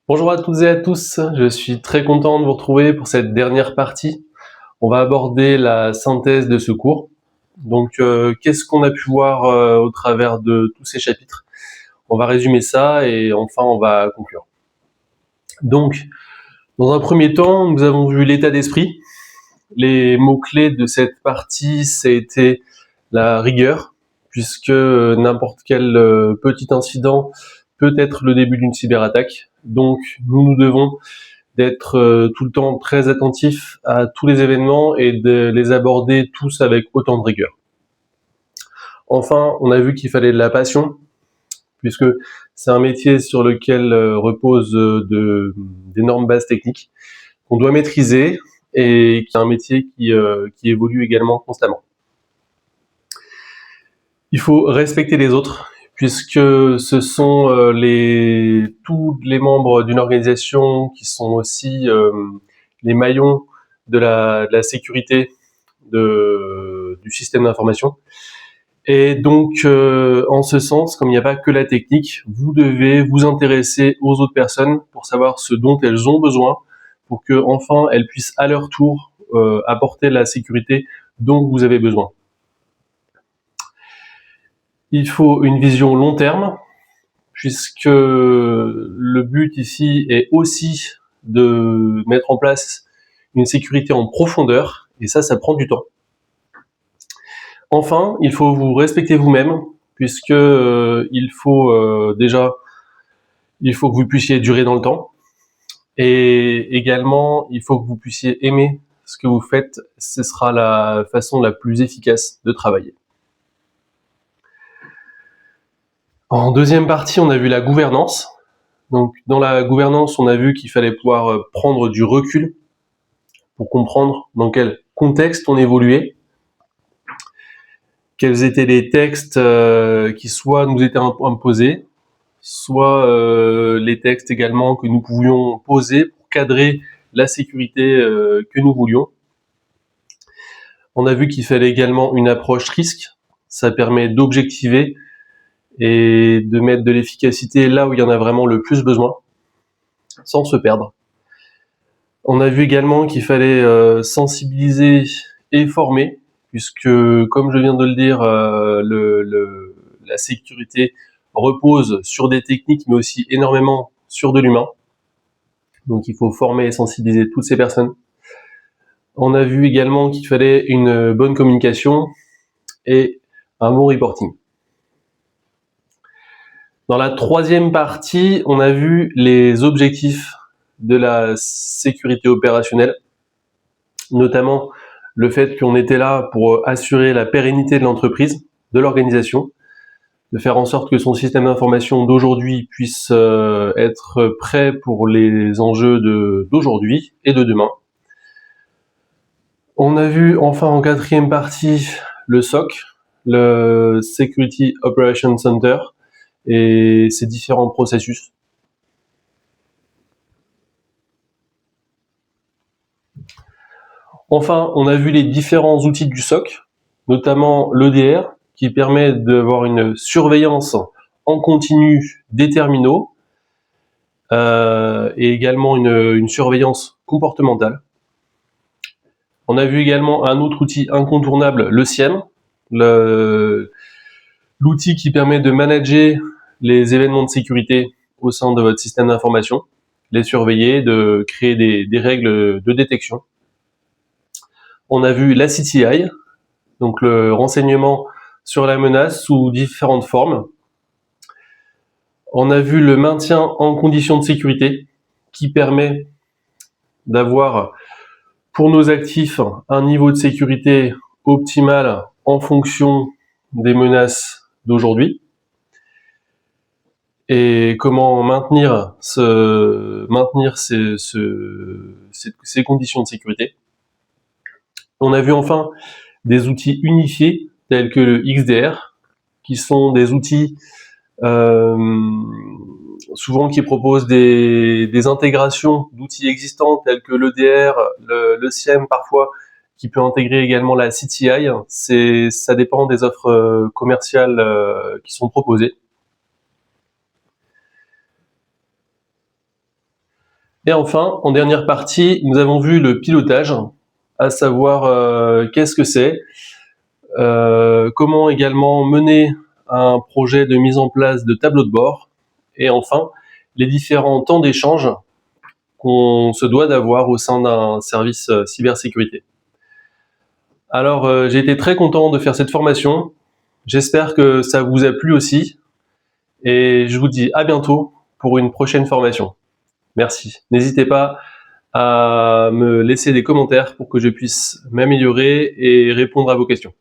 Bonjour à toutes et à tous, je suis très content de vous retrouver pour cette dernière partie. On va aborder la synthèse de ce cours. Donc, qu'est-ce qu'on a pu voir au travers de tous ces chapitres? On va résumer ça et enfin on va conclure. Donc, dans un premier temps, nous avons vu l'état d'esprit. Les mots-clés de cette partie, ça a été la rigueur, puisque n'importe quel petit incident peut être le début d'une cyberattaque. Donc, nous devons d'être tout le temps très attentif à tous les événements et de les aborder tous avec autant de rigueur. Enfin, on a vu qu'il fallait de la passion, puisque c'est un métier sur lequel reposent d'énormes bases techniques qu'on doit maîtriser et qui est un métier qui évolue également constamment. Il faut respecter les autres, puisque ce sont tous les membres d'une organisation qui sont aussi les maillons de la sécurité du système d'information. Et donc, en ce sens, comme il n'y a pas que la technique, vous devez vous intéresser aux autres personnes pour savoir ce dont elles ont besoin, pour que enfin elles puissent à leur tour apporter la sécurité dont vous avez besoin. Il faut une vision long terme, puisque le but ici est aussi de mettre en place une sécurité en profondeur, et ça prend du temps. Enfin, il faut vous respecter vous-même, puisque il faut que vous puissiez durer dans le temps, et également il faut que vous puissiez aimer ce que vous faites. Ce sera la façon la plus efficace de travailler. En deuxième partie, on a vu la gouvernance. Donc, dans la gouvernance, on a vu qu'il fallait pouvoir prendre du recul pour comprendre dans quel contexte on évoluait, quels étaient les textes qui soit nous étaient imposés, soit les textes également que nous pouvions poser pour cadrer la sécurité que nous voulions. On a vu qu'il fallait également une approche risque. Ça permet d'objectiver et de mettre de l'efficacité là où il y en a vraiment le plus besoin, sans se perdre. On a vu également qu'il fallait sensibiliser et former, puisque, comme je viens de le dire, la sécurité repose sur des techniques, mais aussi énormément sur de l'humain. Donc il faut former et sensibiliser toutes ces personnes. On a vu également qu'il fallait une bonne communication et un bon reporting. Dans la troisième partie, on a vu les objectifs de la sécurité opérationnelle, notamment le fait qu'on était là pour assurer la pérennité de l'entreprise, de l'organisation, de faire en sorte que son système d'information d'aujourd'hui puisse être prêt pour les enjeux d'aujourd'hui et de demain. On a vu enfin en quatrième partie le SOC, le Security Operations Center, et ses différents processus. Enfin, on a vu les différents outils du SOC, notamment l'EDR, qui permet d'avoir une surveillance en continu des terminaux, et également une surveillance comportementale. On a vu également un autre outil incontournable, le SIEM, l'outil qui permet de manager les événements de sécurité au sein de votre système d'information, les surveiller, de créer des règles de détection. On a vu la CTI, donc le renseignement sur la menace sous différentes formes. On a vu le maintien en conditions de sécurité, qui permet d'avoir pour nos actifs un niveau de sécurité optimal en fonction des menaces d'aujourd'hui. Et comment maintenir ces conditions de sécurité. On a vu enfin des outils unifiés tels que le XDR, qui sont des outils souvent qui proposent des intégrations d'outils existants tels que l'EDR, le SIEM parfois, qui peut intégrer également la CTI. Ça dépend des offres commerciales qui sont proposées. Et enfin, en dernière partie, nous avons vu le pilotage, à savoir qu'est-ce que c'est, comment également mener un projet de mise en place de tableau de bord, et enfin, les différents temps d'échange qu'on se doit d'avoir au sein d'un service cybersécurité. Alors, j'ai été très content de faire cette formation. J'espère que ça vous a plu aussi. Et je vous dis à bientôt pour une prochaine formation. Merci. N'hésitez pas à me laisser des commentaires pour que je puisse m'améliorer et répondre à vos questions.